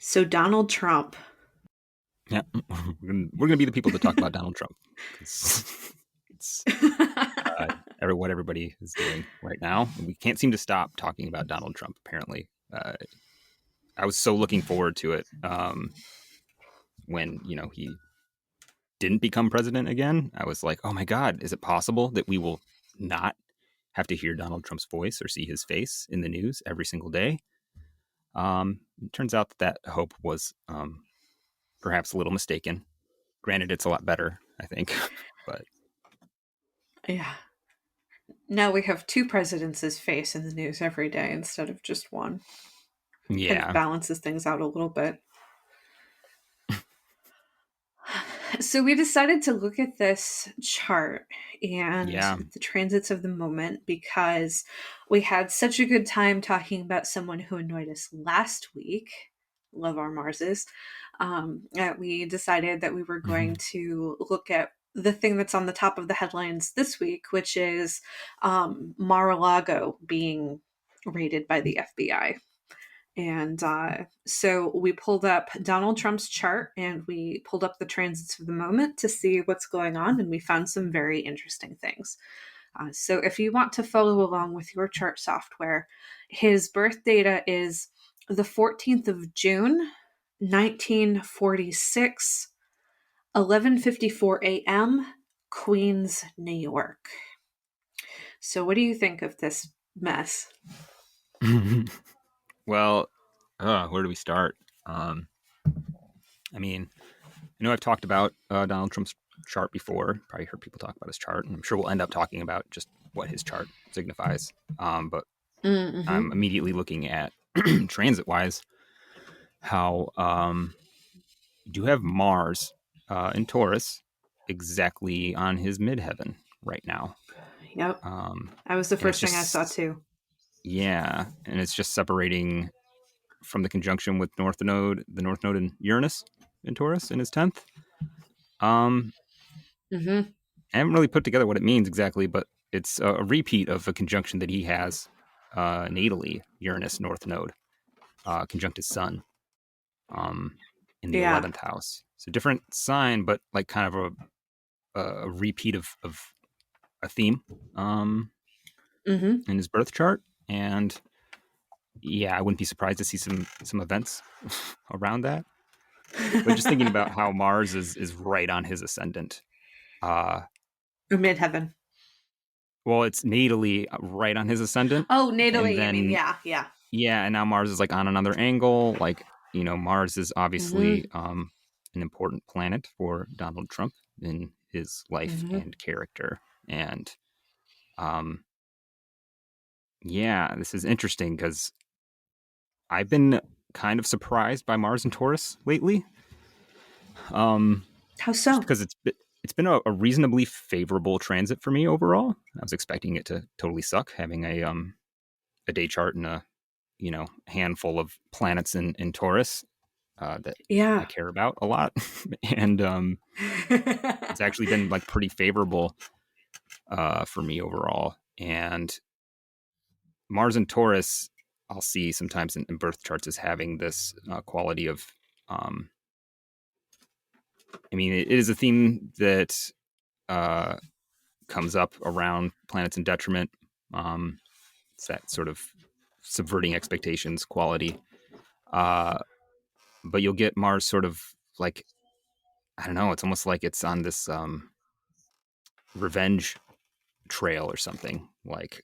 So Donald Trump. Yeah, we're gonna be the people to talk about Donald Trump. It's what everybody is doing right now. We can't seem to stop talking about Donald Trump. Apparently, I was so looking forward to it when he didn't become president again. I was like, oh my God, is it possible that we will not have to hear Donald Trump's voice or see his face in the news every single day? It turns out that hope was perhaps a little mistaken. Granted, it's a lot better, I think, but Yeah. Now we have two presidents' face in the news every day instead of just one. yeah, Kind of balances things out a little bit. So we decided to look at this chart and the transits of the moment because we had such a good time talking about someone who annoyed us last week. Love our Marses. We decided that we were going to look at the thing that's on the top of the headlines this week, which is Mar-a-Lago being raided by the FBI. And so we pulled up Donald Trump's chart and we pulled up the transits of the moment to see what's going on. And we found some very interesting things. So if you want to follow along with your chart software, his birth data is the 14th of June, 1946, 11:54 a.m., Queens, New York. So what do you think of this mess? Well, where do we start? I mean, I know I've talked about Donald Trump's chart before. Probably heard people talk about his chart, and I'm sure we'll end up talking about just what his chart signifies. But I'm immediately looking at transit-wise how you do have Mars in Taurus exactly on his midheaven right now. Yep. That was the first thing I saw too. Yeah, and it's just separating from the conjunction with the North Node in Uranus in Taurus in his 10th. I haven't really put together what it means exactly, but it's a repeat of a conjunction that he has natally, Uranus North Node, conjunct his Sun in the 11th house. So different sign, but like kind of a repeat of a theme in his birth chart. And yeah, I wouldn't be surprised to see some events around that. But just thinking about how Mars is right on his ascendant. Midheaven. Well, it's natally right on his ascendant. Oh, natally, then, I mean, yeah. Yeah, and now Mars is like on another angle. Like, Mars is obviously an important planet for Donald Trump in his life and character. And yeah, this is interesting because I've been kind of surprised by Mars and Taurus lately. How so? Because it's been a reasonably favorable transit for me overall. I was expecting it to totally suck, having a day chart and a handful of planets in Taurus that I care about a lot, and it's actually been like pretty favorable for me overall. And Mars and Taurus, I'll see sometimes in birth charts as having this quality of, it is a theme that comes up around planets in detriment. It's that sort of subverting expectations quality. But you'll get Mars sort of like, I don't know, it's almost like it's on this revenge trail or something. Like,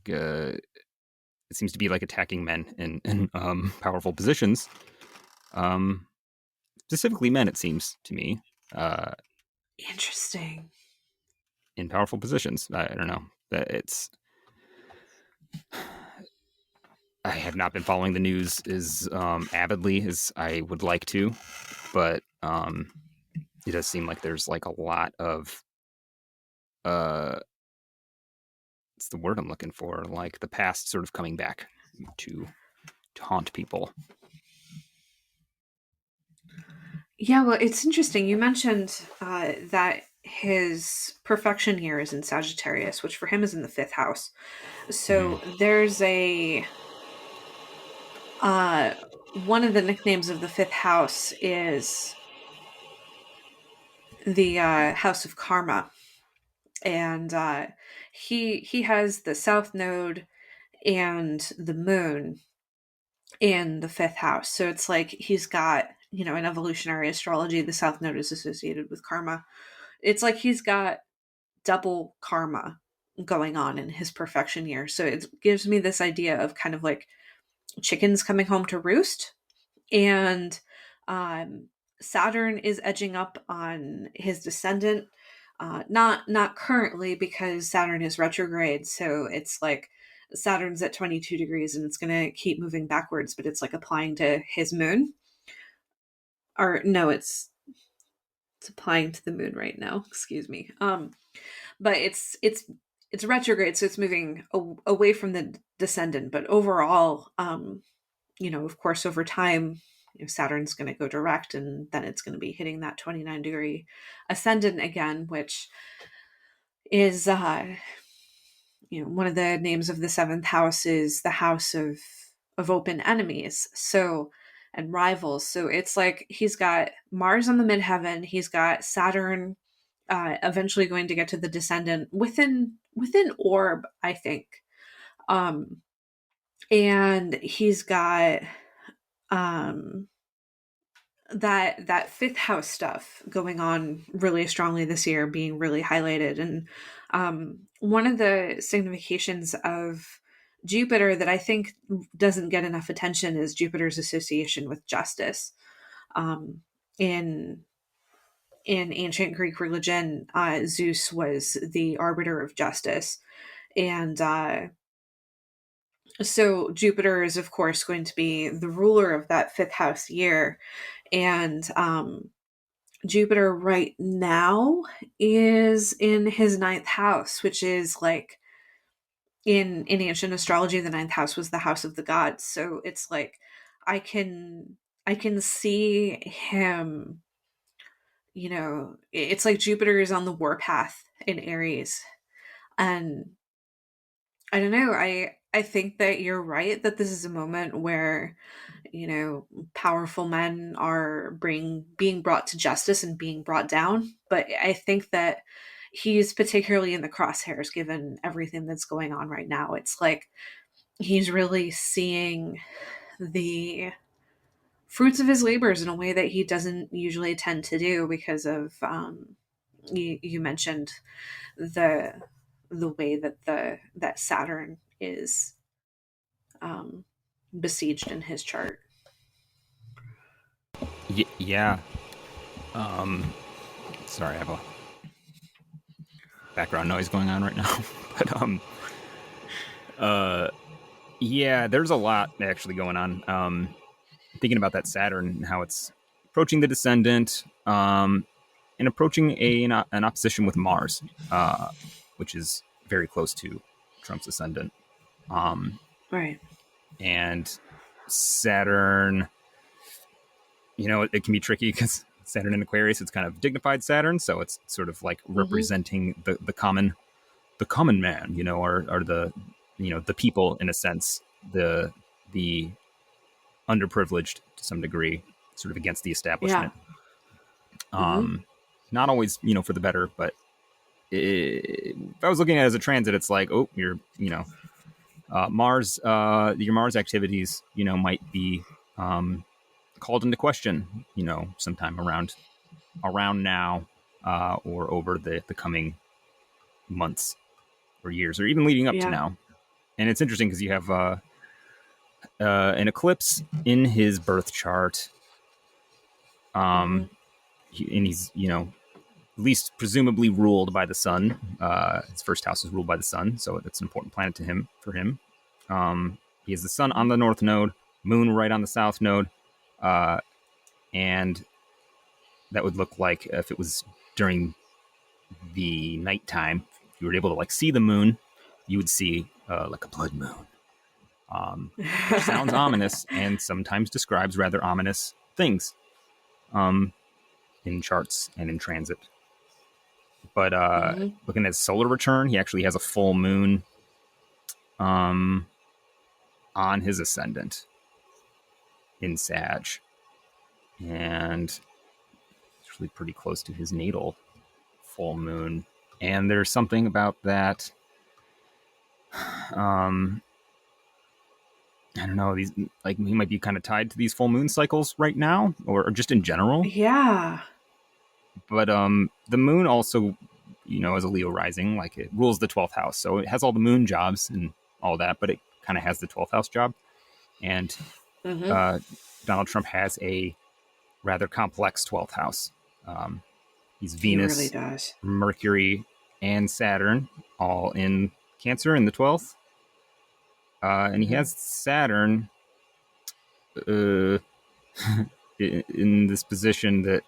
it seems to be like attacking men in powerful positions. Specifically men, it seems to me. Interesting. In powerful positions. I don't know. I have not been following the news as avidly as I would like to, but it does seem like there's like a lot of what's the word I'm looking for? Like the past sort of coming back to haunt people. Yeah, well, it's interesting. You mentioned that his perfection year is in Sagittarius, which for him is in the 5th house. So there's a one of the nicknames of the fifth house is the house of karma. And he has the south node and the moon in the fifth house. So it's like he's got, in evolutionary astrology, the south node is associated with karma. It's like he's got double karma going on in his perfection year. So it gives me this idea of kind of like chickens coming home to roost. And Saturn is edging up on his descendant. Not currently, because Saturn is retrograde. So it's like Saturn's at 22 degrees and it's going to keep moving backwards, but it's like applying to his moon. Or no, it's applying to the moon right now. Excuse me. But it's retrograde, so it's moving away from the descendant. But overall, of course, over time, Saturn's going to go direct, and then it's going to be hitting that 29 degree ascendant again, which is, one of the names of the seventh house is the house of open enemies. So, and rivals. So it's like he's got Mars on the midheaven. He's got Saturn eventually going to get to the descendant within orb, I think. And he's got that fifth house stuff going on really strongly this year, being really highlighted. And one of the significations of Jupiter that I think doesn't get enough attention is Jupiter's association with justice. In ancient Greek religion, Zeus was the arbiter of justice. And so Jupiter is, of course, going to be the ruler of that fifth house year. And Jupiter right now is in his ninth house, which is like in ancient astrology, the ninth house was the house of the gods. So it's like I can see him, it's like Jupiter is on the warpath in Aries. And I don't know, I think that you're right that this is a moment where, powerful men are being brought to justice and being brought down. But I think that he's particularly in the crosshairs given everything that's going on right now. It's like he's really seeing the fruits of his labors in a way that he doesn't usually tend to do because of you mentioned the way that that Saturn is besieged in his chart. Yeah. Sorry, I have a background noise going on right now. But yeah, there's a lot actually going on. Thinking about that Saturn and how it's approaching the descendant, and approaching an opposition with Mars, which is very close to Trump's ascendant. Right. And Saturn, it can be tricky because Saturn in Aquarius, it's kind of dignified Saturn, so it's sort of like representing the common man, or the the people in a sense, the underprivileged to some degree, sort of against the establishment. Yeah. Not always, for the better, but if I was looking at it as a transit, it's like, oh, you're, Mars, your Mars activities, might be called into question, sometime around now, or over the coming months or years, or even leading up to now. And it's interesting because you have an eclipse in his birth chart, and he's at least presumably ruled by the sun. His first house is ruled by the sun, so it's an important planet for him. He has the sun on the north node, moon right on the south node, and that would look like if it was during the nighttime, if you were able to like see the moon, you would see like a blood moon, which sounds ominous and sometimes describes rather ominous things in charts and in transit. But looking at his solar return, he actually has a full moon on his ascendant. in Sag. And it's really pretty close to his natal full moon. And there's something about that. I don't know, these, like, he might be kind of tied to these full moon cycles right now, or just in general. Yeah. But the moon also, is a Leo rising, like it rules the 12th house. So it has all the moon jobs and all that, but it kind of has the 12th house job. And Donald Trump has a rather complex 12th house. He's Venus, he really does. Mercury, and Saturn all in Cancer in the 12th. And he has Saturn in this position that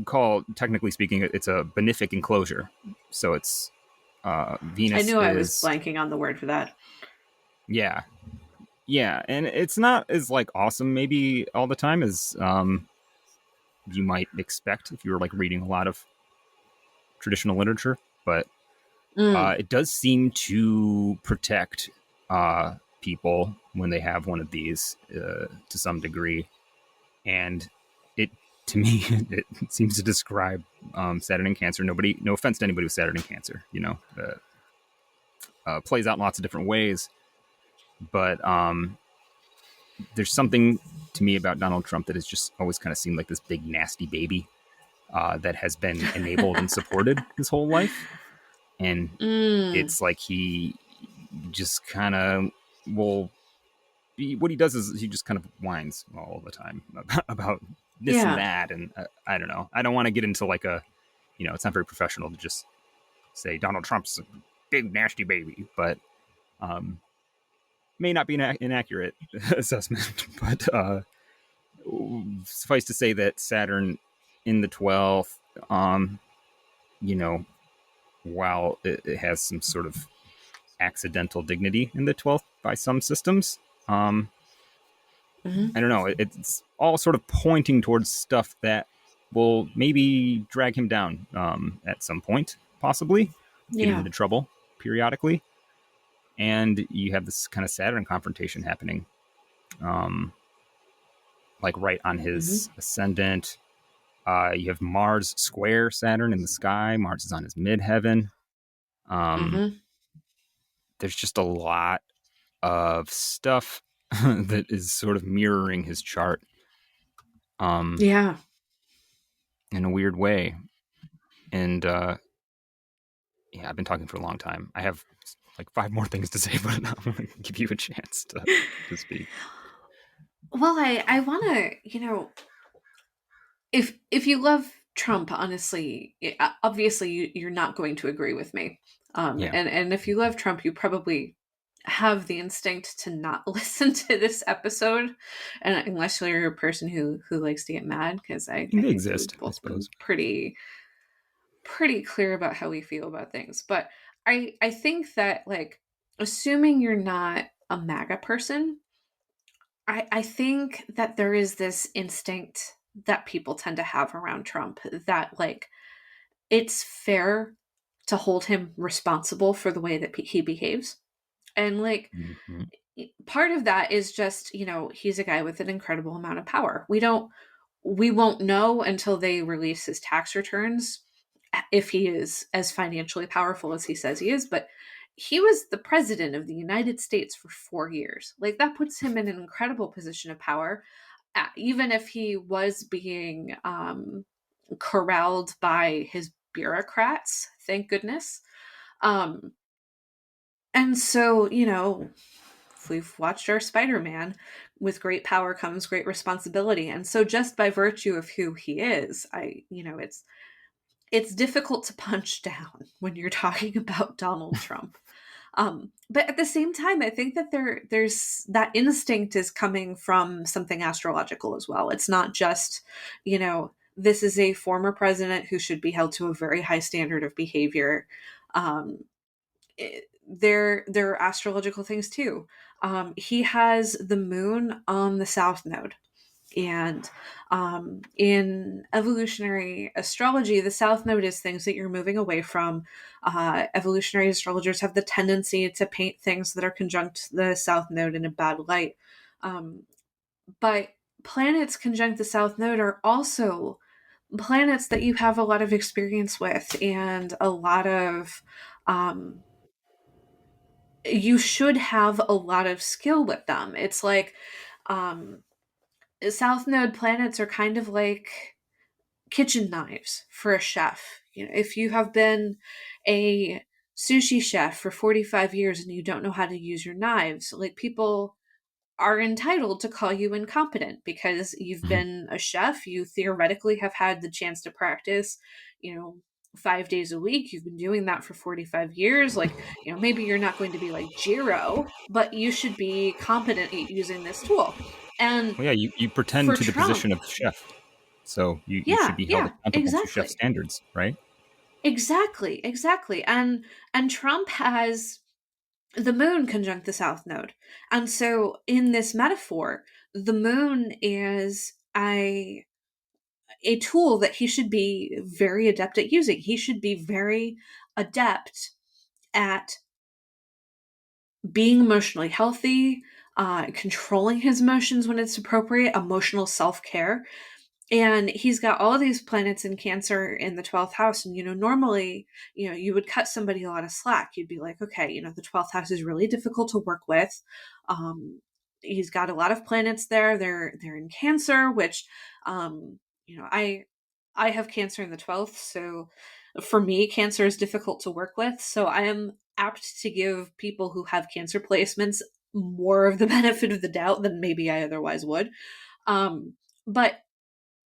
call, technically speaking, it's a benefic enclosure. So it's Venus. I knew I was blanking on the word for that. Yeah. Yeah. And it's not as like awesome maybe all the time as you might expect if you were like reading a lot of traditional literature, but it does seem to protect people when they have one of these to some degree. And it, to me, it seems to describe Saturn in Cancer. No offense to anybody with Saturn in Cancer, plays out in lots of different ways. But there's something to me about Donald Trump that has just always kind of seemed like this big, nasty baby that has been enabled and supported his whole life. And it's like he just kind of what he does is he just kind of whines all the time about this and that. And I don't know. I don't want to get into like it's not very professional to just say Donald Trump's a big, nasty baby, but may not be an inaccurate assessment. But suffice to say that Saturn in the 12th, while it has some sort of accidental dignity in the 12th by some systems, I don't know. It's all sort of pointing towards stuff that will maybe drag him down at some point, possibly get him into trouble periodically. And you have this kind of Saturn confrontation happening, like right on his ascendant. You have Mars square Saturn in the sky. Mars is on his midheaven. There's just a lot of stuff that is sort of mirroring his chart. In a weird way. And I've been talking for a long time. I have like 5 more things to say, but I'm going to give you a chance to speak. Well, I want to, if you love Trump, honestly, obviously you're not going to agree with me. And if you love Trump, you probably have the instinct to not listen to this episode, and unless you're a person who likes to get mad, because I think exist, we've both been pretty clear about how we feel about things. But I think that, like, assuming you're not a MAGA person, I think that there is this instinct that people tend to have around Trump that, like, it's fair to hold him responsible for the way that he behaves. And, like, part of that is just, he's a guy with an incredible amount of power. We won't know until they release his tax returns if he is as financially powerful as he says he is, but he was the president of the United States for 4 years. Like, that puts him in an incredible position of power, even if he was being corralled by his bureaucrats, thank goodness. And so, if we've watched our Spider-Man, with great power comes great responsibility. And so just by virtue of who he is, it's difficult to punch down when you're talking about Donald Trump. But at the same time, I think that there's that instinct is coming from something astrological as well. It's not just, this is a former president who should be held to a very high standard of behavior. There are astrological things too. He has the moon on the south node. And in evolutionary astrology, the south node is things that you're moving away from. Evolutionary astrologers have the tendency to paint things that are conjunct the south node in a bad light. But planets conjunct the South Node are also planets that you have a lot of experience with and a lot of you should have a lot of skill with them. It's like South Node planets are kind of like kitchen knives for a chef. You know, if you have been a sushi chef for 45 years and you don't know how to use your knives, like people are entitled to call you incompetent because you've been a chef. You theoretically have had the chance to practice, you know, 5 days a week. You've been doing that for 45 years. Like, you know, maybe you're not going to be like Jiro, but you should be competent at using this tool. And well, yeah, you pretend for to the Trump, position of chef. So you should yeah, be held yeah, accountable to chef exactly. standards, right? Exactly. And Trump has the moon conjunct the South Node. And so in this metaphor, the moon is a tool that he should be very adept at using. He should be very adept at being emotionally healthy, controlling his emotions when it's appropriate, emotional self-care. And he's got all of these planets in Cancer in the 12th house. And, you know, normally, you know, you would cut somebody a lot of slack. You'd be like, okay, you know, the 12th house is really difficult to work with. He's got a lot of planets there. They're in Cancer, which, you know, I have Cancer in the 12th. So for me, Cancer is difficult to work with. So I am apt to give people who have Cancer placements more of the benefit of the doubt than maybe I otherwise would. But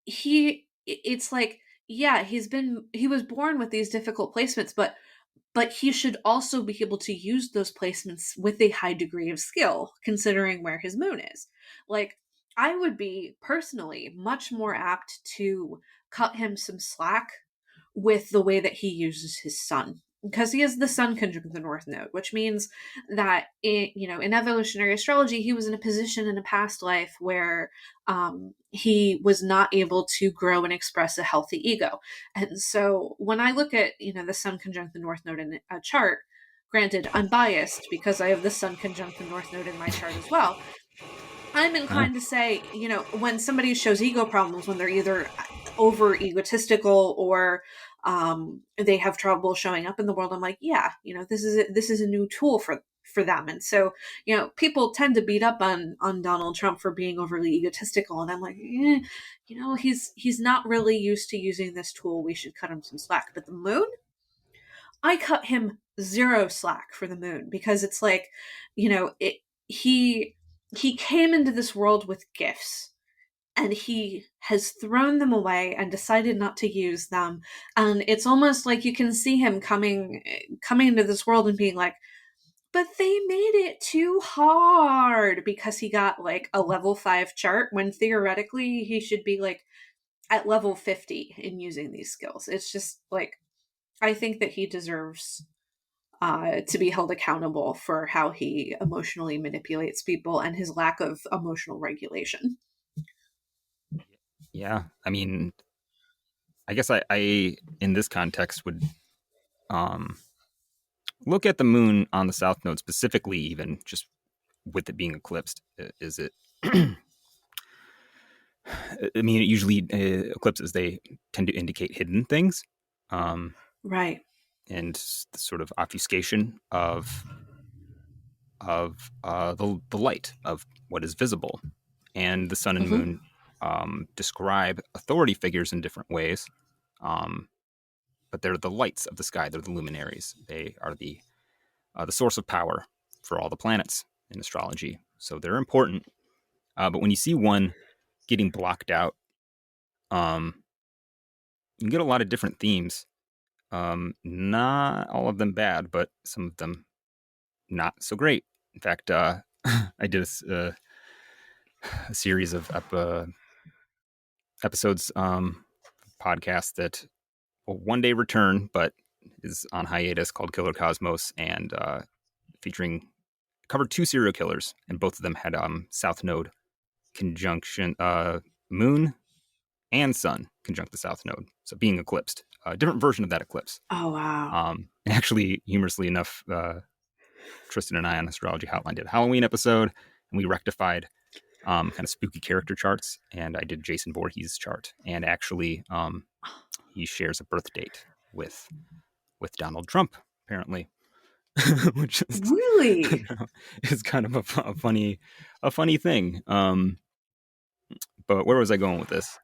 it's like, yeah, he was born with these difficult placements, but he should also be able to use those placements with a high degree of skill considering where his moon is. Like, I would be personally much more apt to cut him some slack with the way that he uses his sun, because he has the sun conjunct the north node, which means that in evolutionary astrology he was in a position in a past life where he was not able to grow and express a healthy ego. And so when I look at the sun conjunct the north node in a chart, granted I'm biased because I have the sun conjunct the north node in my chart as well, I'm inclined to say, when somebody shows ego problems, when they're either over egotistical or they have trouble showing up in the world, I'm like, yeah, this is a new tool for them. And so, people tend to beat up on Donald Trump for being overly egotistical, and I'm like, he's not really used to using this tool. We should cut him some slack. But the moon, I cut him zero slack for the moon, because it's like, he came into this world with gifts and he has thrown them away and decided not to use them. And it's almost like you can see him coming into this world and being like, but they made it too hard, because he got like a level 5 chart when theoretically he should be like at level 50 in using these skills. It's just like, I think that he deserves to be held accountable for how he emotionally manipulates people and his lack of emotional regulation. Yeah, I mean, I guess I in this context would look at the moon on the south node specifically, even just with it being eclipsed. Is it? I mean, usually eclipses, they tend to indicate hidden things, Right. and the sort of obfuscation of the light of what is visible. And the sun and Mm-hmm. moon describe authority figures in different ways, but they're the lights of the sky. They're the luminaries. They are the source of power for all the planets in astrology. So they're important. But when you see one getting blocked out, you can get a lot of different themes. Not all of them bad, but some of them not so great. In fact, I did a series of episodes, podcast that will one day return, but is on hiatus, called Killer Cosmos, and featuring covered 2 serial killers, and both of them had South Node conjunction, Moon and Sun conjunct the South Node, so being eclipsed. A different version of that eclipse. Oh, wow. And actually, humorously enough, Tristan and I on Astrology Hotline did a Halloween episode, and we rectified kind of spooky character charts, and I did Jason Voorhees' chart, and actually he shares a birth date with Donald Trump, apparently. Which is really is kind of a funny thing. But where was I going with this?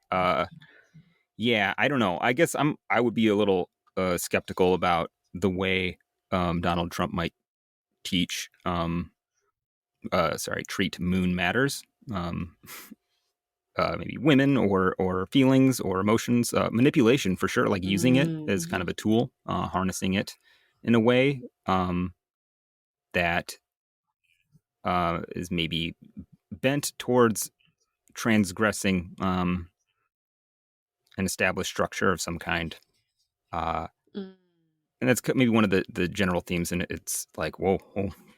Yeah, I don't know. I guess I would be a little skeptical about the way Donald Trump might treat moon matters. Maybe women or feelings or emotions, manipulation for sure, like using it as kind of a tool, harnessing it in a way that is maybe bent towards transgressing an established structure of some kind. And that's maybe one of the general themes. And it's like, whoa,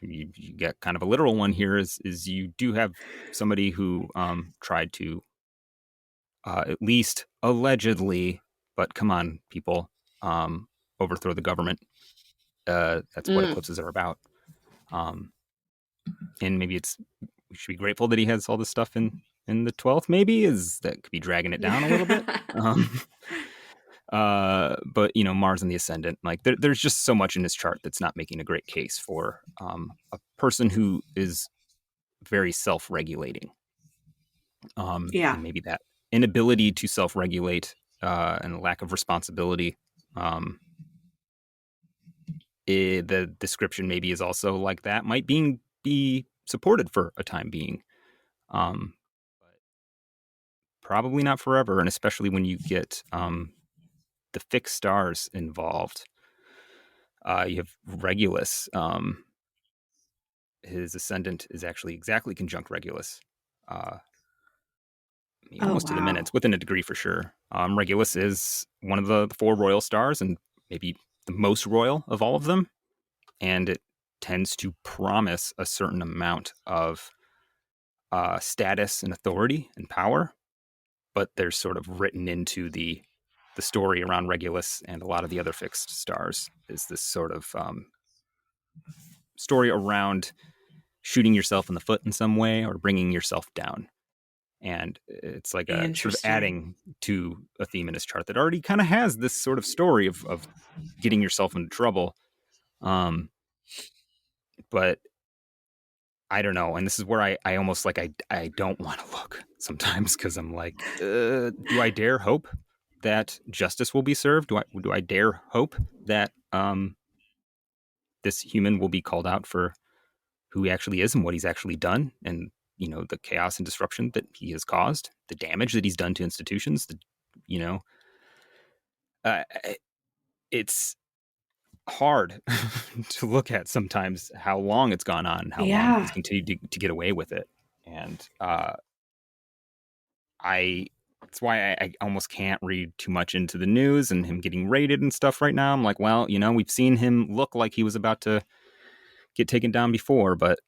you get kind of a literal one here is you do have somebody who tried to at least allegedly, but come on, people, overthrow the government. That's what eclipses are about. And maybe we should be grateful that he has all this stuff in the 12th, maybe, is that could be dragging it down a little bit. But Mars in the ascendant, like there's just so much in his chart that's not making a great case for a person who is very self-regulating. Yeah. And maybe that inability to self-regulate and lack of responsibility. The description maybe is also like that might be supported for a time being. But probably not forever, and especially when you get the fixed stars involved. You have Regulus. His ascendant is actually exactly conjunct Regulus. Almost to the minute. It's within a degree for sure. Regulus is one of the 4 royal stars, and maybe the most royal of all of them. And it tends to promise a certain amount of status and authority and power. But there's sort of written into the story around Regulus and a lot of the other fixed stars is this sort of story around shooting yourself in the foot in some way or bringing yourself down. And it's like a sort of adding to a theme in his chart that already kind of has this sort of story of getting yourself into trouble. But I don't know. And this is where I almost like, I don't want to look sometimes because I'm like, do I dare hope that justice will be served? Do I dare hope that this human will be called out for who he actually is and what he's actually done, and the chaos and disruption that he has caused, the damage that he's done to institutions? It's hard to look at sometimes how long it's gone on, how long he's continued to get away with it, and that's why I almost can't read too much into the news and him getting raided and stuff right now. I'm like, well, we've seen him look like he was about to get taken down before, but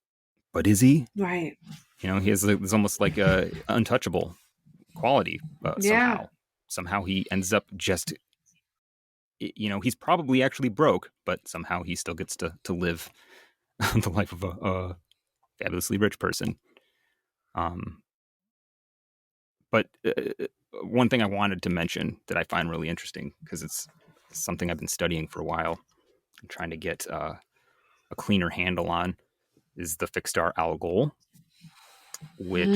is he? Right. He has it's almost like a untouchable quality somehow. Somehow he ends up just, he's probably actually broke, but somehow he still gets to live the life of a fabulously rich person. But one thing I wanted to mention that I find really interesting, because it's something I've been studying for a while and trying to get a cleaner handle on, is the fixed star Algol, which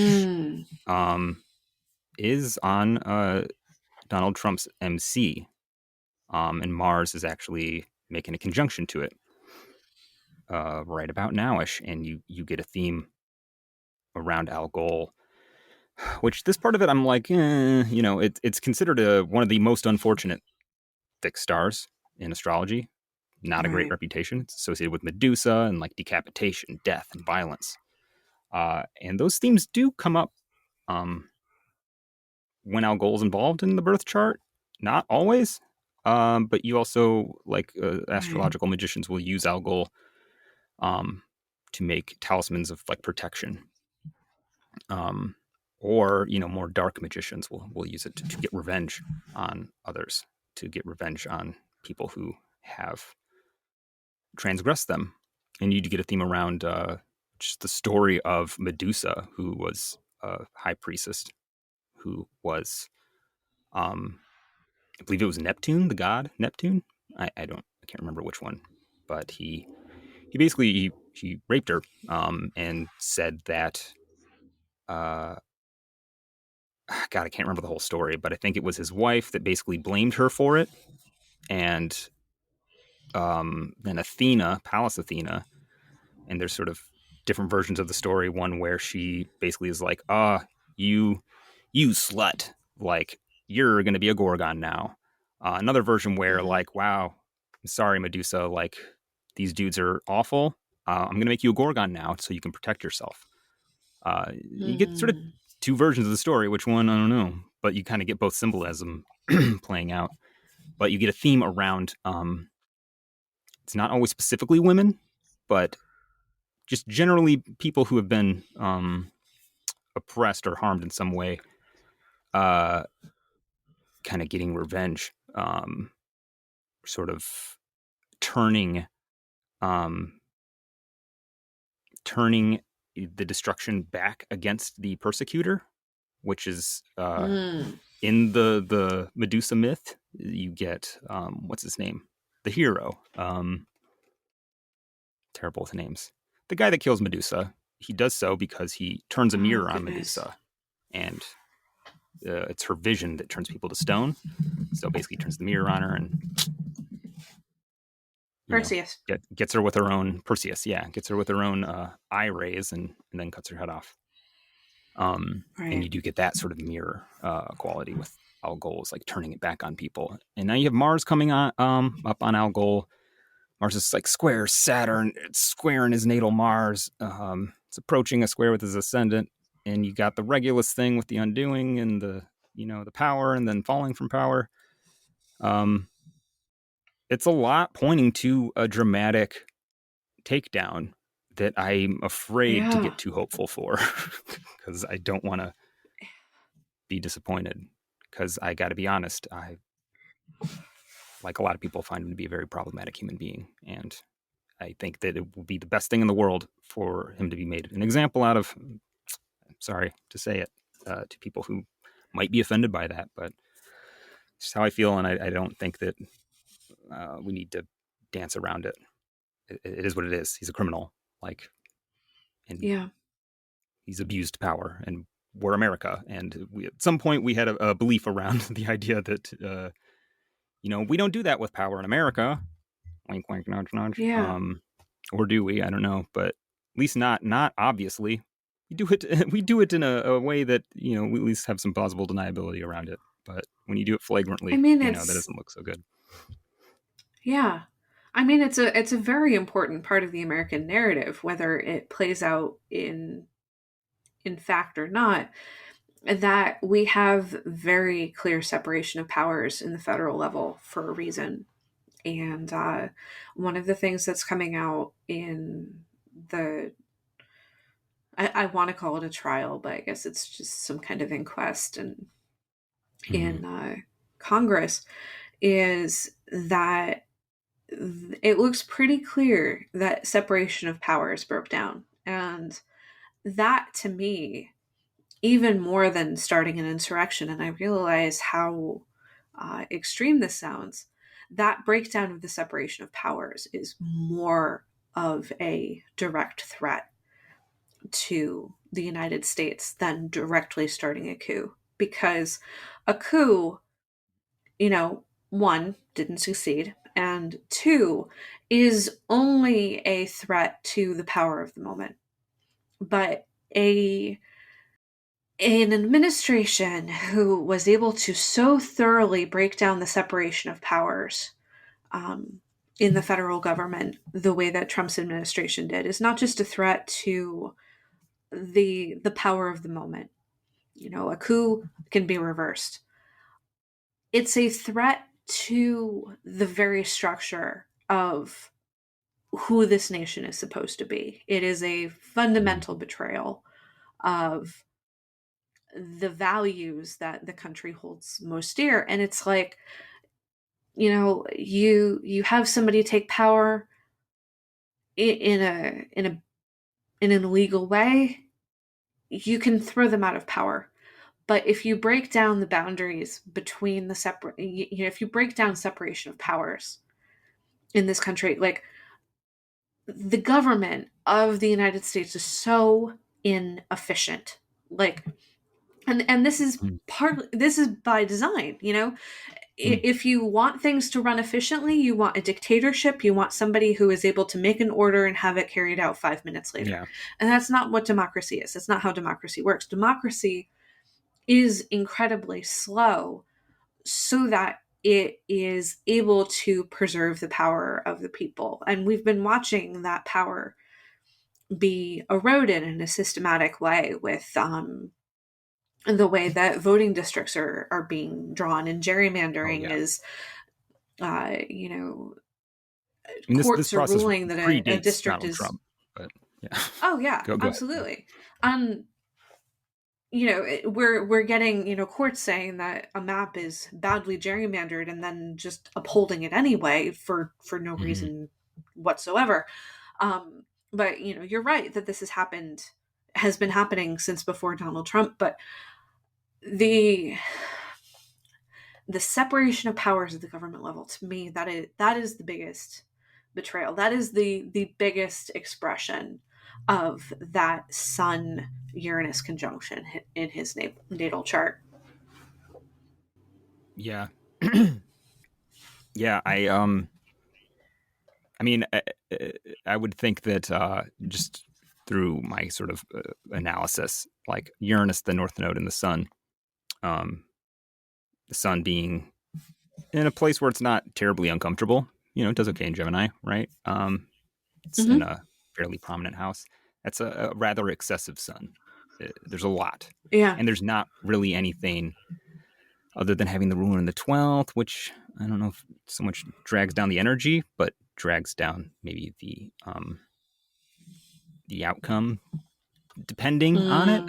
is on Donald Trump's MC. And Mars is actually making a conjunction to it right about nowish, and you get a theme around Algol, which this part of it I'm like, it's considered one of the most unfortunate fixed stars in astrology. Not a great reputation. It's associated with Medusa and like decapitation, death, and violence. And those themes do come up when Algol's involved in the birth chart. Not always, but you also, like astrological magicians will use Algol to make talismans of like protection. Or more dark magicians will use it to get revenge on others, to get revenge on people who have transgressed them. And you do get a theme around just the story of Medusa, who was a high priestess who was, I believe it was Neptune, the god Neptune. I can't remember which one, but he basically he raped her, and said that, God, I can't remember the whole story, but I think it was his wife that basically blamed her for it, and then Athena, Pallas Athena, and there's sort of different versions of the story. One where she basically is like, you slut, like, you're going to be a Gorgon now. Another version where, like, wow, I'm sorry, Medusa, like, these dudes are awful. I'm going to make you a Gorgon now so you can protect yourself. You get sort of two versions of the story. Which one? I don't know. But you kind of get both symbolism playing out. But you get a theme around, it's not always specifically women, but just generally people who have been oppressed or harmed in some way, kind of getting revenge, sort of turning the destruction back against the persecutor, which is in the Medusa myth. You get, what's his name? The hero. Terrible with names. The guy that kills Medusa. He does so because he turns a mirror on Medusa, and it's her vision that turns people to stone. So basically turns the mirror on her and Perseus gets her with her own gets her with her own eye rays and then cuts her head off. Right. And you do get that sort of mirror quality with Algol, like turning it back on people. And now you have Mars coming on up on Algol. Mars is like square Saturn. It's square in his natal Mars. It's approaching a square with his ascendant. And you got the Regulus thing with the undoing and the power and then falling from power. It's a lot pointing to a dramatic takedown that I'm afraid to get too hopeful for, because I don't want to be disappointed. Because I got to be honest, I, like a lot of people, find him to be a very problematic human being, and I think that it will be the best thing in the world for him to be made an example out of. I'm sorry to say it to people who might be offended by that, but it's how I feel, and I don't think that we need to dance around it. It is what it is. He's a criminal, and he's abused power, and we're America, and at some point we had a belief around the idea that we don't do that with power in America. Wink, wink, nudge, nudge. Yeah. Or do we? I don't know, but at least not obviously. We do it in a way that we at least have some plausible deniability around it. But when you do it flagrantly, that doesn't look so good. Yeah. I mean, it's a very important part of the American narrative, whether it plays out in fact or not, that we have very clear separation of powers in the federal level for a reason. And one of the things that's coming out in I want to call it a trial, but I guess it's just some kind of inquest and in Congress, is that it looks pretty clear that separation of powers broke down. And that, to me, even more than starting an insurrection, and I realize how extreme this sounds, that breakdown of the separation of powers is more of a direct threat to the United States than directly starting a coup. Because a coup, one, didn't succeed, and two, is only a threat to the power of the moment. But an administration who was able to so thoroughly break down the separation of powers in the federal government the way that Trump's administration did is not just a threat to the power of the moment. A coup can be reversed. It's a threat to the very structure of who this nation is supposed to be. It is a fundamental betrayal of the values that the country holds most dear. And it's like, you have somebody take power in an illegal way, you can throw them out of power. But if you break down the boundaries between if you break down separation of powers in this country, like, the government of the United States is so inefficient. Like, and this is by design, If you want things to run efficiently, you want a dictatorship, you want somebody who is able to make an order and have it carried out 5 minutes later. Yeah. And that's not what democracy is. That's not how democracy works. Democracy is incredibly slow so that it is able to preserve the power of the people. And we've been watching that power be eroded in a systematic way with the way that voting districts are being drawn, and gerrymandering is, courts are ruling that a district Donald is Trump, but yeah. Oh yeah, go absolutely. We're getting, courts saying that a map is badly gerrymandered and then just upholding it anyway for no reason whatsoever. But you're right that this has been happening since before Donald Trump, but the separation of powers at the government level, to me, that is the biggest betrayal. That is the biggest expression of that Sun Uranus conjunction in his natal chart. Yeah. Yeah, I mean, I would think that just through my sort of analysis, like Uranus, the North Node, and the Sun being in a place where it's not terribly uncomfortable, it does okay in Gemini, right? It's in a fairly prominent house. That's a rather excessive Sun. There's a lot. Yeah. And there's not really anything other than having the ruler in the 12th, which I don't know if so much drags down the energy, but drags down maybe the outcome, depending on it.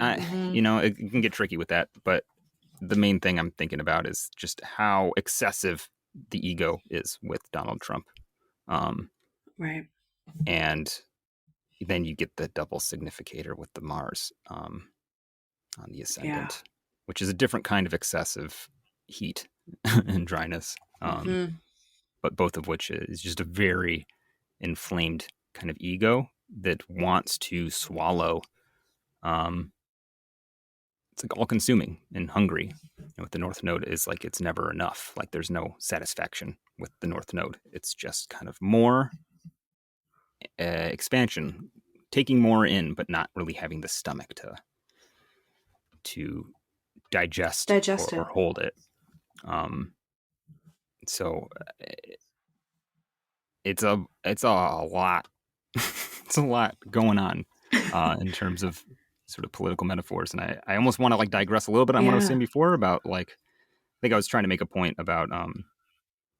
It can get tricky with that. But the main thing I'm thinking about is just how excessive the ego is with Donald Trump. Right. And then you get the double significator with the Mars on the ascendant, which is a different kind of excessive heat and dryness. But both of which is just a very inflamed kind of ego that wants to swallow. It's like all consuming and hungry. With the North Node is like it's never enough. Like there's no satisfaction with the North Node. It's just kind of more expansion, taking more in, but not really having the stomach to digest or hold it. So it's a lot. It's a lot going on in terms of sort of political metaphors, and I almost want to like digress a little bit on what I was saying before about like I think I was trying to make a point about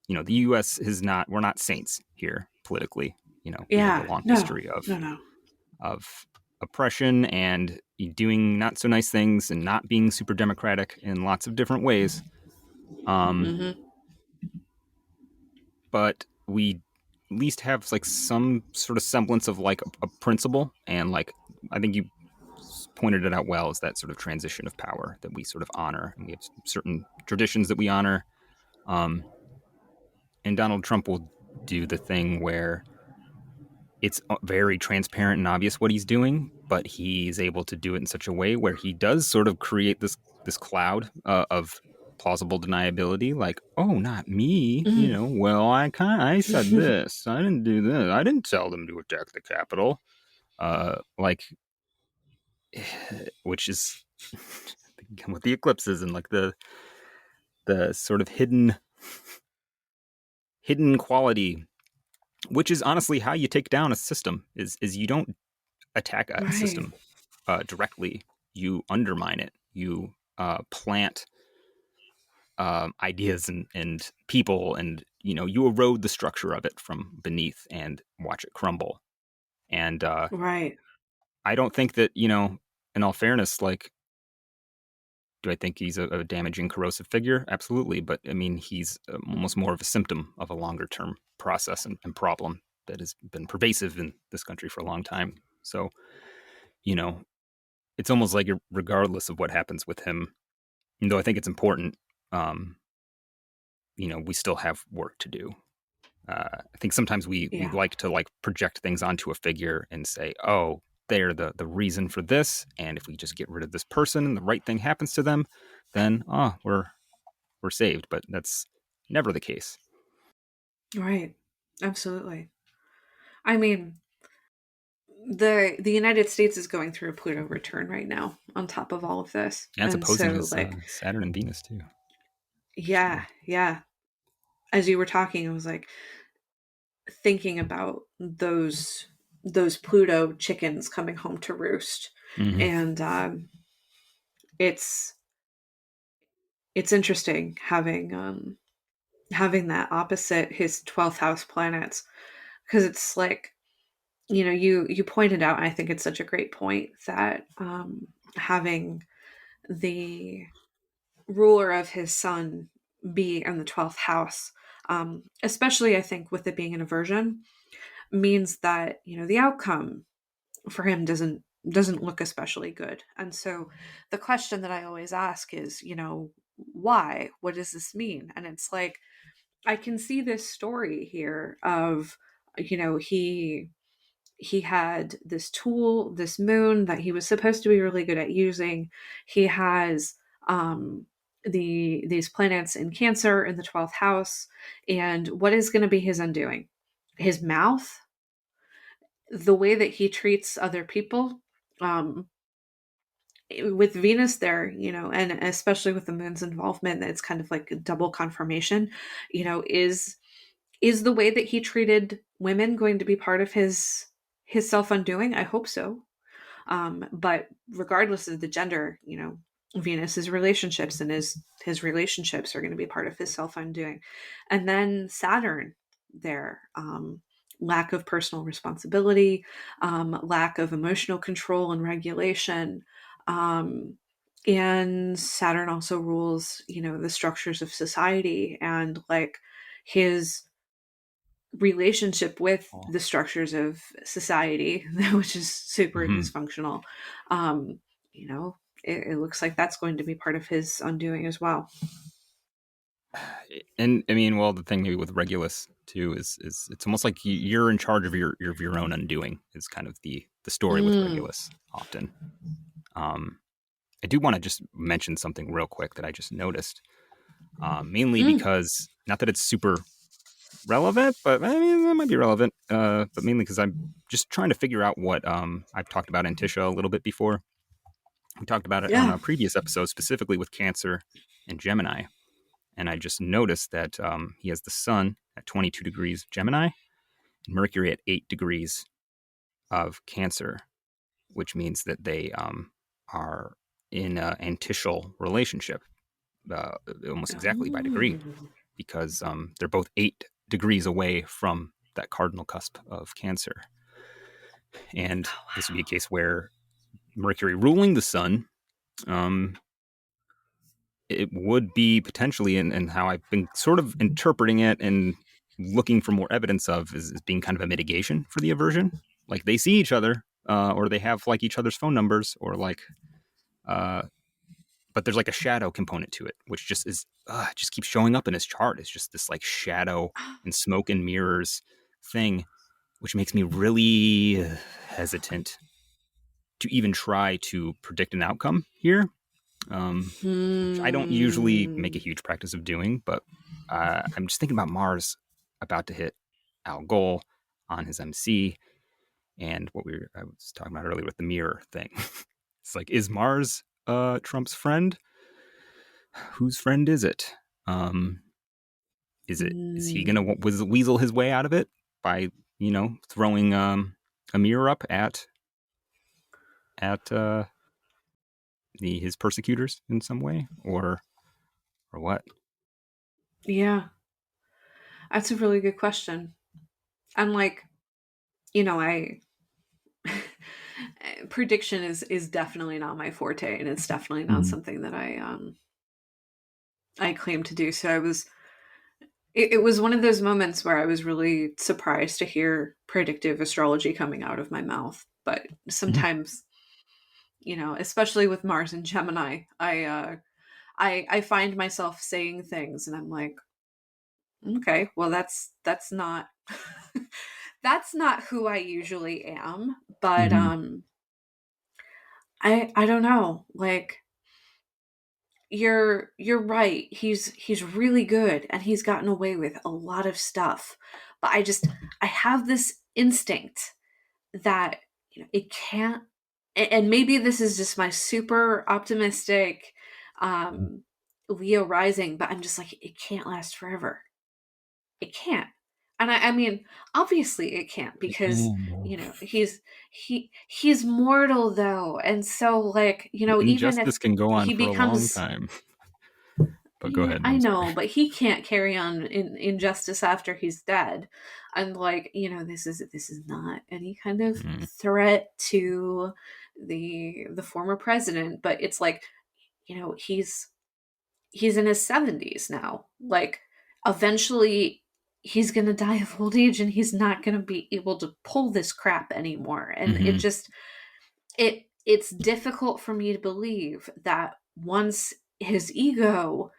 the U.S. we're not saints here politically. We have a long history of oppression and doing not so nice things and not being super democratic in lots of different ways. But we at least have like some sort of semblance of like a principle, and like I think you pointed it out well, is that sort of transition of power that we sort of honor, and we have certain traditions that we honor. And Donald Trump will do the thing where it's very transparent and obvious what he's doing, but he's able to do it in such a way where he does sort of create this cloud of plausible deniability, like, oh, not me, well, I said this, I didn't do this, I didn't tell them to attack the Capitol, which is with the eclipses and like the sort of hidden quality, which is honestly how you take down a system, is you don't attack a system directly, you undermine it, you plant ideas and people, and you erode the structure of it from beneath and watch it crumble. And I don't think that, in all fairness, like, do I think he's a damaging, corrosive figure? Absolutely. But I mean, he's almost more of a symptom of a longer term process and problem that has been pervasive in this country for a long time. So, it's almost like regardless of what happens with him, though I think it's important, we still have work to do. I think sometimes we like to like project things onto a figure and say, oh, they're the reason for this, and if we just get rid of this person and the right thing happens to them, then we're saved. But that's never the case. Right. Absolutely. I mean, the United States is going through a Pluto return right now on top of all of this. Yeah, it's and opposing so his Saturn and Venus too. Yeah, yeah. As you were talking, I was like thinking about those Pluto chickens coming home to roost. Mm-hmm. And it's interesting having that opposite his 12th house planets, because it's like, you pointed out, and I think it's such a great point, that having the ruler of his sun be in the 12th house, especially I think with it being an aversion, means that the outcome for him doesn't look especially good. And so the question that I always ask is, why? What does this mean? And it's like, I can see this story here of, he had this tool, this moon that he was supposed to be really good at using. He has these planets in Cancer in the 12th house. And what is going to be his undoing? His mouth, the way that he treats other people. With Venus there, and especially with the moon's involvement, it's kind of like a double confirmation, is the way that he treated women going to be part of his self-undoing? I hope so. But regardless of the gender, Venus's relationships and his relationships are going to be part of his self-undoing. And then Saturn there, lack of personal responsibility, lack of emotional control and regulation. And Saturn also rules, the structures of society, and like his relationship with the structures of society, which is super dysfunctional. It looks like that's going to be part of his undoing as well. And I mean, well, the thing maybe with Regulus too is it's almost like you're in charge of your own undoing, is kind of the story with Regulus often. I do want to just mention something real quick that I just noticed, mainly because, not that it's super relevant, but I mean, that might be relevant, but mainly because I'm just trying to figure out what I've talked about in Tisha a little bit before. We talked about it on a previous episode, specifically with Cancer and Gemini. And I just noticed that he has the sun at 22 degrees Gemini and Mercury at 8 degrees of Cancer, which means that they are in an antitial relationship, almost exactly by degree, because they're both 8 degrees away from that cardinal cusp of Cancer. And this would be a case where Mercury ruling the sun, it would be potentially, and how I've been sort of interpreting it and looking for more evidence of, is being kind of a mitigation for the aversion. Like, they see each other, or they have like each other's phone numbers, or like, but there's like a shadow component to it, which just is, just keeps showing up in his chart. It's just this like shadow and smoke and mirrors thing, which makes me really hesitant to even try to predict an outcome here. Which I don't usually make a huge practice of doing, but I'm just thinking about Mars about to hit Algol on his MC, and I was talking about earlier with the mirror thing. It's like, is Mars Trump's friend? Whose friend is it? Is he gonna weasel his way out of it by throwing a mirror up at his persecutors in some way, or what? Yeah, that's a really good question. I'm like, I prediction is definitely not my forte, and it's definitely not something that I claim to do. So it was one of those moments where I was really surprised to hear predictive astrology coming out of my mouth. But sometimes you know, especially with Mars and Gemini, I find myself saying things and I'm like, okay, well that's not that's not who I usually am. But Mm-hmm. I don't know. Like you're right. He's really good and he's gotten away with a lot of stuff. But I have this instinct that, you know, it can't, and maybe this is just my super optimistic Leo rising, but I'm just like, it can't last forever. It can't. And I mean, obviously it can't, because you know he's mortal though, and so, like, you know, even Injustice if can go on he for a long becomes, time. But go yeah, ahead. I I'm sorry. know, but he can't carry on in injustice after he's dead. And, like, you know, this is not any kind of Mm. threat to the former president, but it's like, you know, he's in his 70s now. Like, eventually he's going to die of old age and he's not going to be able to pull this crap anymore. And it Mm-hmm. just it's difficult for me to believe that once his ego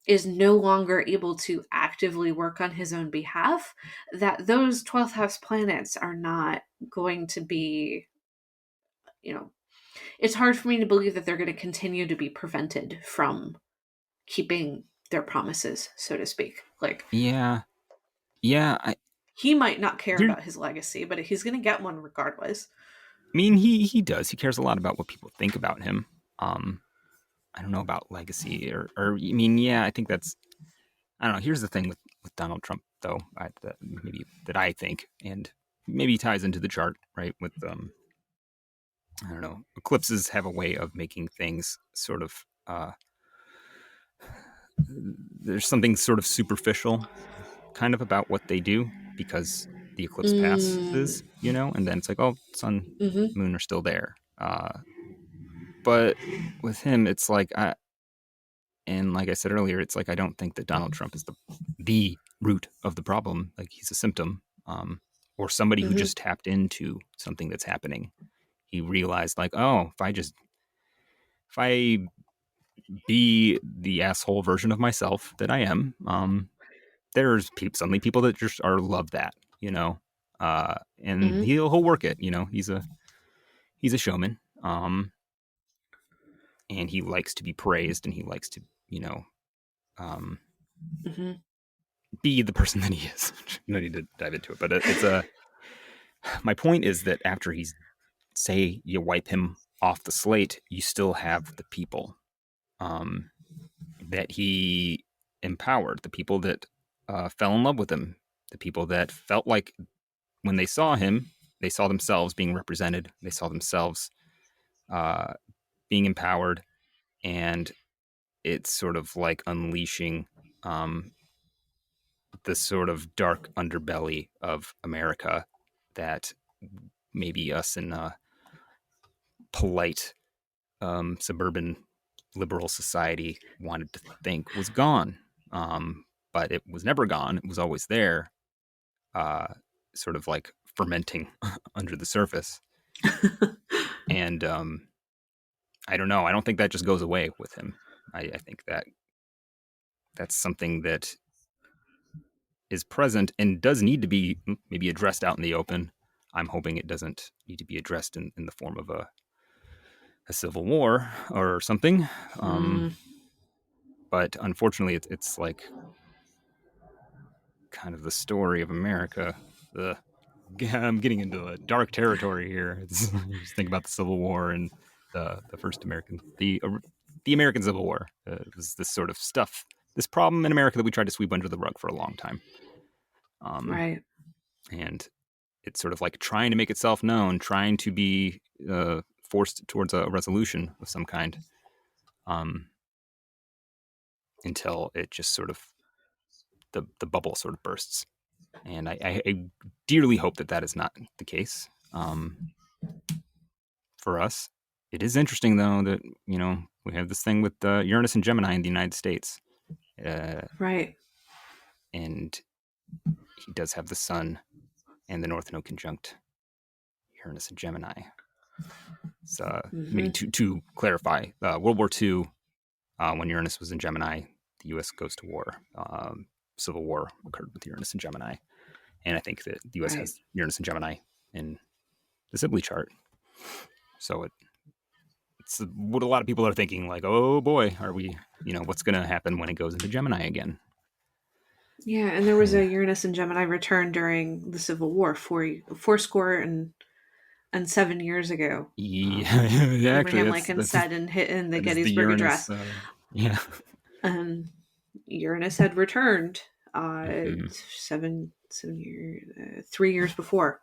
is no longer able to actively work on his own behalf, that those 12th house planets are not going to be, you know, it's hard for me to believe that they're going to continue to be prevented from keeping their promises, so to speak. Like, Yeah. Yeah. he might not care Here, about his legacy, but he's going to get one regardless. I mean, he does. He cares a lot about what people think about him. Um, I don't know about legacy or I mean, yeah, I think that's, I don't know. Here's the thing with Donald Trump, though, maybe that I think, and maybe ties into the chart, right? With I don't know, eclipses have a way of making things sort of there's something sort of superficial, kind of about what they do because the eclipse Mm, passes, you know, and then it's like, oh, sun, mm-hmm, moon are still there. But with him, it's like and like I said earlier, it's like I don't think that Donald Trump is the root of the problem. Like he's a symptom, or somebody who mm-hmm, just tapped into something that's happening. He realized like, oh, if I be the asshole version of myself that I am, there's suddenly people that just are love that, you know, and mm-hmm, he'll work it. You know, he's a showman, and he likes to be praised, and he likes to, you know, um, mm-hmm. be the person that he is. No need to dive into it, but it's a. My point is that after he's say you wipe him off the slate, you still have the people um, that he empowered, the people that fell in love with him, the people that felt like when they saw him, they saw themselves being represented, they saw themselves uh, being empowered, and it's sort of like unleashing um, the sort of dark underbelly of America that maybe us in polite suburban liberal society wanted to think was gone. But it was never gone. It was always there, uh, sort of like fermenting under the surface. And I don't know. I don't think that just goes away with him. I think that that's something that is present and does need to be maybe addressed out in the open. I'm hoping it doesn't need to be addressed in the form of a civil war or something. Mm, But unfortunately, it's like kind of the story of America. The I'm getting into a dark territory here. You just think about the Civil War and the first American the American Civil War. It was this sort of stuff, this problem in America that we tried to sweep under the rug for a long time. Um, right. and it's sort of like trying to make itself known, trying to be forced towards a resolution of some kind, um, until it just sort of the bubble sort of bursts. And I dearly hope that that is not the case for us. It is interesting, though, that, you know, we have this thing with Uranus and Gemini in the United States. Uh, Right. and he does have the Sun and the North Node conjunct Uranus and Gemini. So maybe to clarify, World War II, when Uranus was in Gemini, the U.S. goes to war. Civil War occurred with Uranus in Gemini. And I think that the U.S. has Uranus and Gemini in the Sibley chart. So it's what a lot of people are thinking, like, oh boy, are we, what's going to happen when it goes into Gemini again? Yeah, and there was a Uranus and Gemini return during the Civil War, 7 years ago. Yeah, Abraham Lincoln said in the Gettysburg Address. Yeah. And Uranus had returned 3 years before.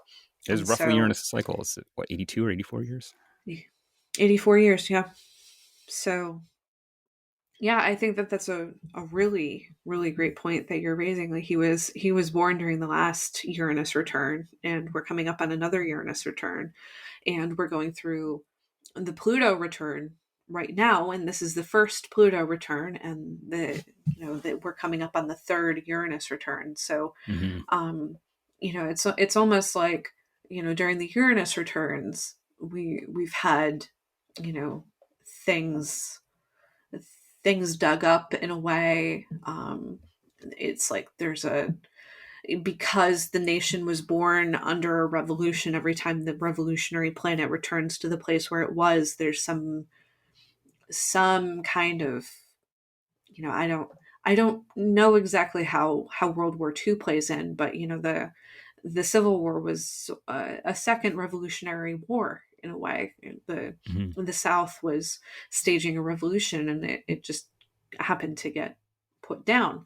It was roughly Uranus' cycle. Is it, 82 or 84 years? 84 years, yeah. So, yeah, I think that's a really, really great point that you're raising. Like he was born during the last Uranus return, and we're coming up on another Uranus return, and we're going through the Pluto return right now, and this is the first Pluto return, and that we're coming up on the third Uranus return. So, it's almost like, during the Uranus returns, we've had, things dug up in a way. It's like because the nation was born under a revolution, every time the revolutionary planet returns to the place where it was, there's some kind of, I don't know exactly how World War II plays in, but the Civil War was a second revolutionary war in a way. The South was staging a revolution, and it just happened to get put down.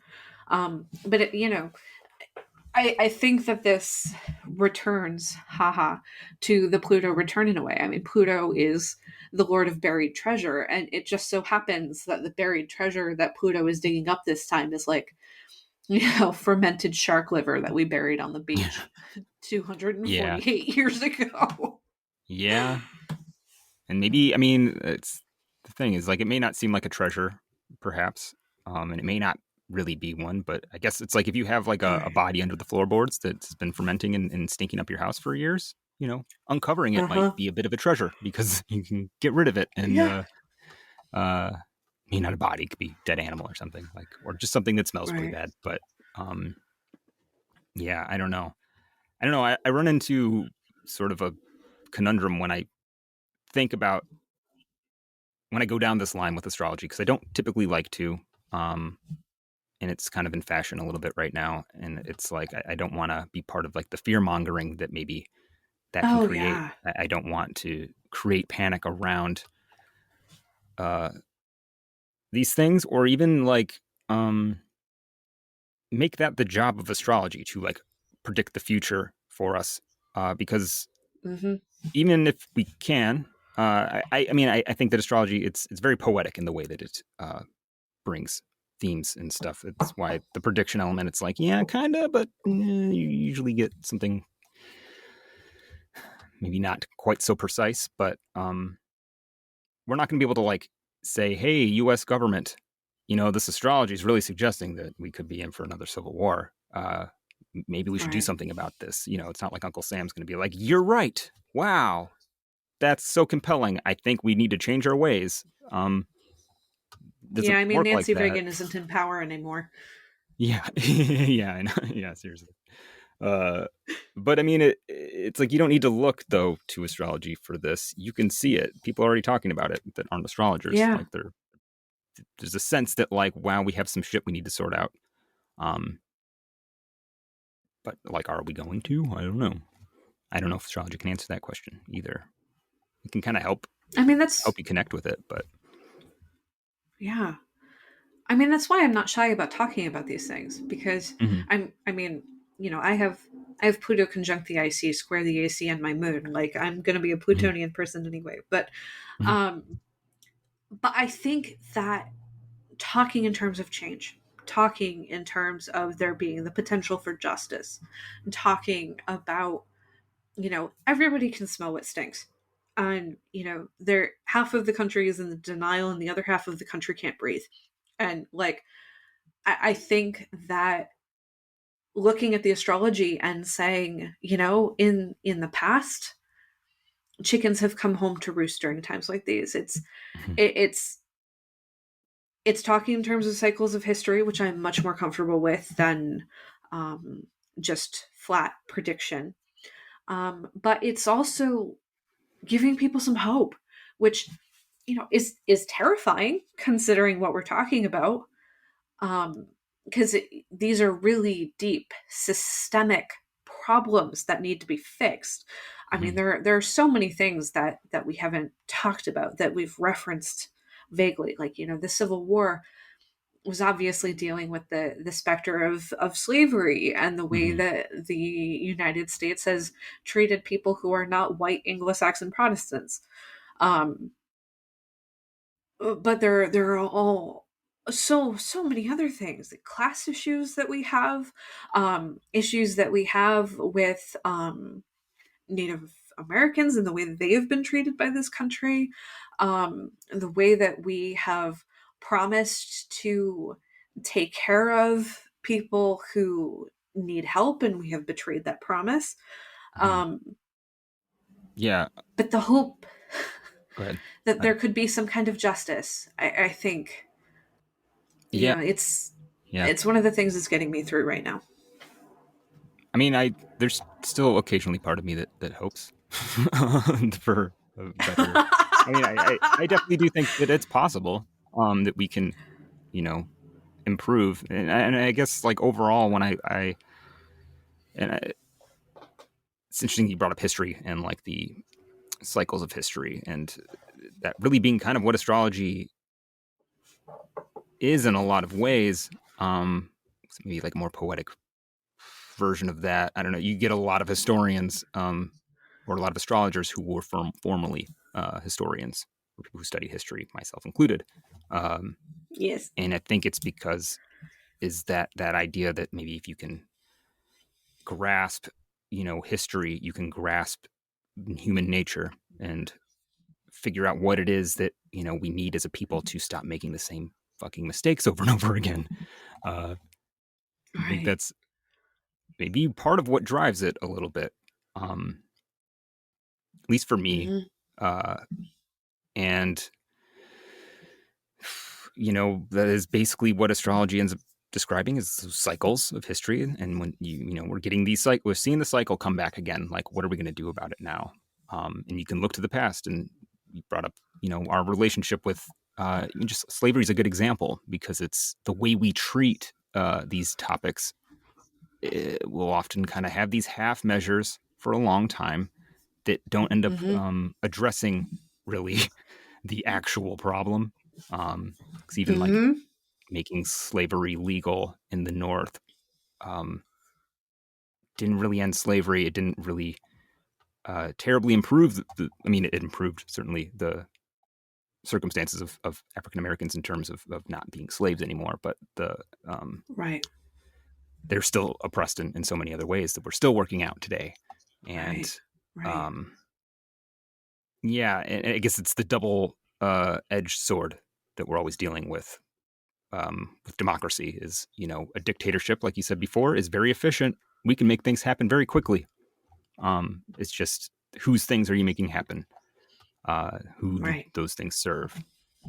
But I think that this returns, to the Pluto return in a way. I mean, Pluto is the Lord of buried treasure, and it just so happens that the buried treasure that Pluto is digging up this time is like, fermented shark liver that we buried on the beach 248 years ago. Yeah. And maybe, I mean, it's the thing is, like, it may not seem like a treasure, perhaps, and it may not really be one, but I guess it's like if you have like a body under the floorboards that's been fermenting and stinking up your house for years, uncovering it might be a bit of a treasure because you can get rid of it. And not a body, it could be dead animal or something, like, or just something that smells pretty bad. But I don't know. I run into sort of a conundrum when I think about when I go down this line with astrology, because I don't typically like to, and it's kind of in fashion a little bit right now. And it's like, I don't want to be part of like the fear mongering that maybe that can create. Yeah. I don't want to create panic around these things, or even like make that the job of astrology to like predict the future for us. Because even if we can, I mean, I think that astrology, it's very poetic in the way that it brings themes and stuff. It's why the prediction element, it's like, yeah, kind of, but you usually get something maybe not quite so precise. But we're not going to be able to like say, hey, U.S. government, this astrology is really suggesting that we could be in for another civil war. Maybe we should do something about this. It's not like Uncle Sam's going to be like, you're right. Wow. That's so compelling. I think we need to change our ways. I mean, Nancy Reagan isn't in power anymore. Yeah. Yeah, I know. Yeah, seriously. But I mean, it's like, you don't need to look though to astrology for this. You can see it. People are already talking about it that aren't astrologers. Yeah. Like there's a sense that like, wow, we have some shit we need to sort out. But like, are we going to? I don't know. I don't know if astrology can answer that question either. It can kind of help. I mean, help you connect with it, but yeah. I mean, that's why I'm not shy about talking about these things, because I have Pluto conjunct the IC, square the AC, and my moon. Like, I'm going to be a Plutonian person anyway. But, but I think that talking in terms of change, talking in terms of there being the potential for justice, talking about, everybody can smell what stinks. And, half of the country is in the denial and the other half of the country can't breathe. And like, I think that looking at the astrology and saying, in the past, chickens have come home to roost during times like these. It's it's talking in terms of cycles of history, which I'm much more comfortable with than just flat prediction. But it's also giving people some hope, which is terrifying considering what we're talking about. Because these are really deep systemic problems that need to be fixed. I mean, there are so many things that we haven't talked about, that we've referenced vaguely, like the Civil War was obviously dealing with the specter of slavery and the way that the United States has treated people who are not white Anglo-Saxon Protestants. But there are all so many other things, like class issues that we have, issues that we have with Native Americans and the way that they have been treated by this country, the way that we have promised to take care of people who need help and we have betrayed that promise. Yeah. But the hope Go ahead. that there could be some kind of justice, I think, it's one of the things that's getting me through right now. I mean, there's still occasionally part of me that hopes for a better. I mean, I definitely do think that it's possible that we can, improve. And I guess, like, overall, when it's interesting you brought up history and like the cycles of history, and that really being kind of what astrology is in a lot of ways. Maybe like a more poetic version of that. I don't know. You get a lot of historians, or a lot of astrologers who were formerly historians, or people who study history, myself included. Yes. And I think it's because is that idea that maybe if you can grasp, history, you can grasp human nature and figure out what it is that, we need as a people to stop making the same fucking mistakes over and over again. I think that's maybe part of what drives it a little bit. At least for me. And that is basically what astrology ends up describing, is cycles of history. And when we're getting we're seeing the cycle come back again. Like, what are we going to do about it now? And you can look to the past, and you brought up, our relationship with just slavery is a good example, because it's the way we treat these topics. We'll often kind of have these half measures for a long time that don't end up addressing really the actual problem. Because even like making slavery legal in the North didn't really end slavery. It didn't really terribly improve. It improved certainly the circumstances of African Americans in terms of not being slaves anymore. But they're still oppressed in so many other ways that we're still working out today. And yeah, and I guess it's the double edged sword that we're always dealing with democracy. Is, a dictatorship, like you said before, is very efficient. We can make things happen very quickly. It's just, whose things are you making happen? Who do those things serve?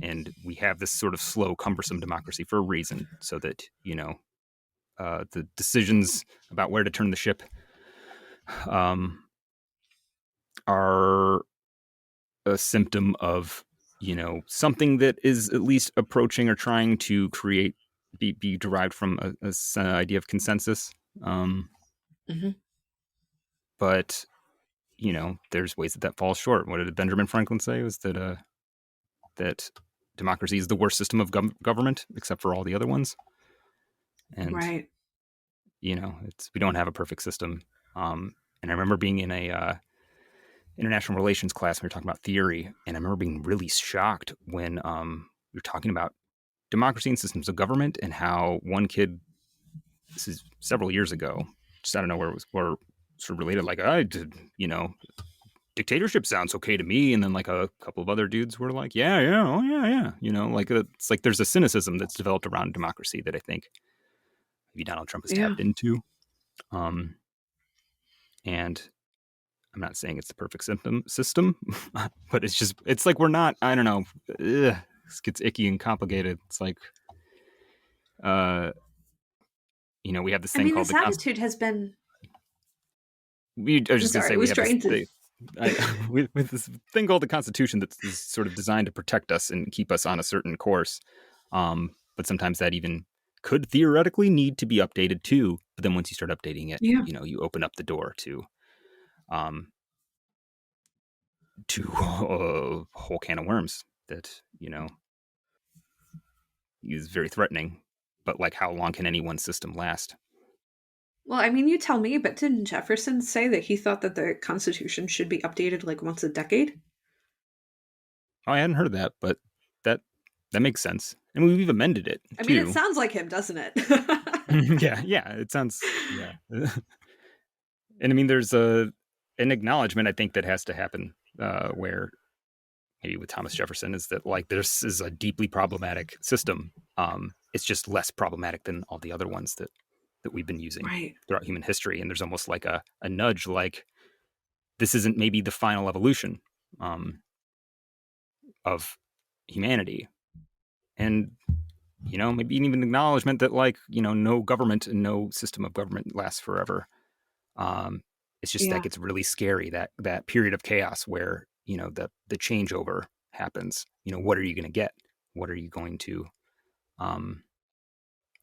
And we have this sort of slow, cumbersome democracy for a reason, so that, the decisions about where to turn the ship are a symptom of, something that is at least approaching or trying to be derived from a idea of consensus. But, there's ways that falls short. What did Benjamin Franklin say? Was that that democracy is the worst system of government, except for all the other ones. And we don't have a perfect system. And I remember being in a international relations class, we were talking about theory, and I remember being really shocked when we were talking about democracy and systems of government, and how one kid, this is several years ago, just I don't know where it was, where sort of related, like, I did, dictatorship sounds okay to me, and then like a couple of other dudes were like, yeah, like it's like there's a cynicism that's developed around democracy that I think maybe Donald Trump has tapped into. And I'm not saying it's the perfect system, but it's like we're not. I don't know. This gets icky and complicated. It's like, we have this thing called this attitude has been. I was just going to say we have this thing. with this thing called the Constitution that is sort of designed to protect us and keep us on a certain course. But sometimes that even could theoretically need to be updated too. But then once you start updating it, you open up the door to a whole can of worms that, is very threatening. But like, how long can any one system last? Well, I mean, you tell me, but didn't Jefferson say that he thought that the Constitution should be updated like once a decade? Oh, I hadn't heard of that, but that makes sense. And we've amended it, I mean, it sounds like him, doesn't it? Yeah, it sounds, yeah. And I mean, there's an acknowledgement, I think, that has to happen where maybe with Thomas Jefferson is that, like, this is a deeply problematic system. It's just less problematic than all the other ones that we've been using throughout human history. And there's almost like a nudge, like, this isn't maybe the final evolution of humanity. And, maybe even an acknowledgement that, like, no government and no system of government lasts forever. It's just that gets really scary, that period of chaos where, the changeover happens. What are you going to get? What are you going to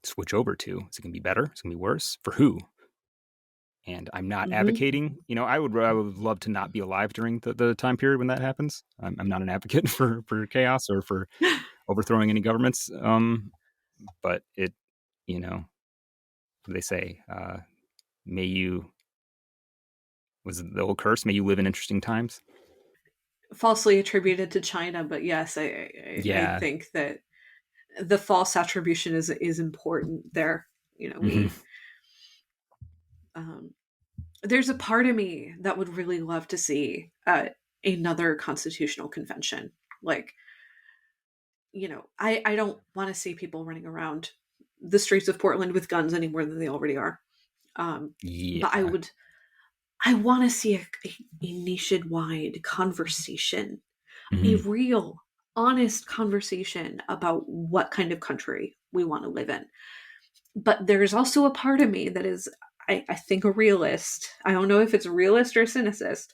switch over to? Is it going to be better? Is it going to be worse? For who? And I'm not advocating, I would love to not be alive during the time period when that happens. I'm not an advocate for chaos or for overthrowing any governments. But it, they say, was it the old curse? May you live in interesting times. Falsely attributed to China, but yes, I think that the false attribution is important there. There's a part of me that would really love to see another constitutional convention. Like, I don't want to see people running around the streets of Portland with guns any more than they already are. But I want to see a nationwide conversation, a real, honest conversation about what kind of country we want to live in. But there's also a part of me that is, I think, a realist. I don't know if it's a realist or a cynicist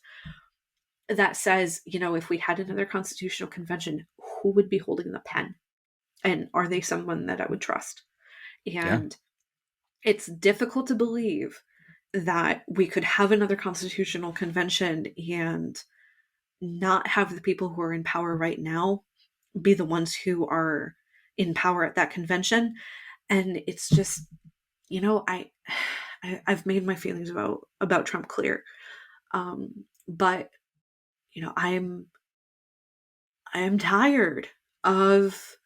that says, if we had another constitutional convention, who would be holding the pen? And are they someone that I would trust? And it's difficult to believe that we could have another constitutional convention and not have the people who are in power right now be the ones who are in power at that convention. And it's just, I've made my feelings about Trump clear. But, I am tired of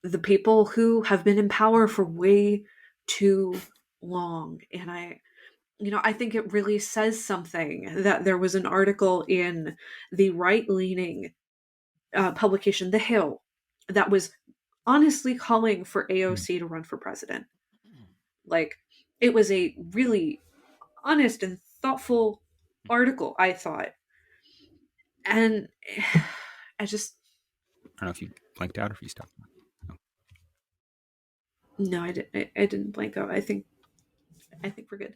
the people who have been in power for way too long. And I think it really says something that there was an article in the right-leaning publication, The Hill, that was honestly calling for AOC to run for president. Like, it was a really honest and thoughtful article, I thought. And I don't know if you blanked out or if you stopped. No, I didn't blank out. I think we're good.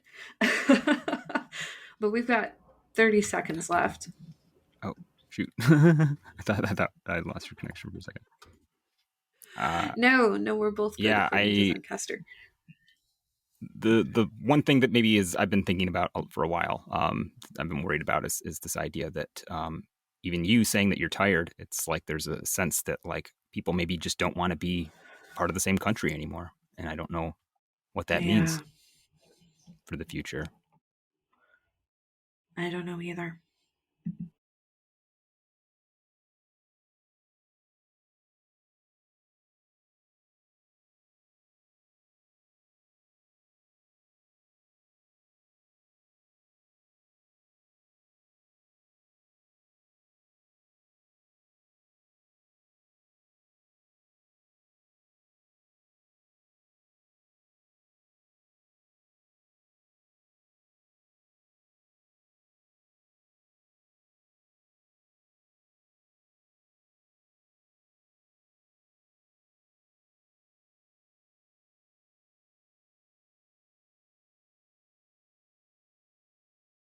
But we've got 30 seconds left. Oh, shoot. I thought I lost your connection for a second. No, we're both good. Yeah, the one thing that maybe is I've been thinking about for a while, I've been worried about is this idea that even you saying that you're tired, it's like there's a sense that, like, people maybe just don't want to be part of the same country anymore. And I don't know what that means for the future. I don't know either.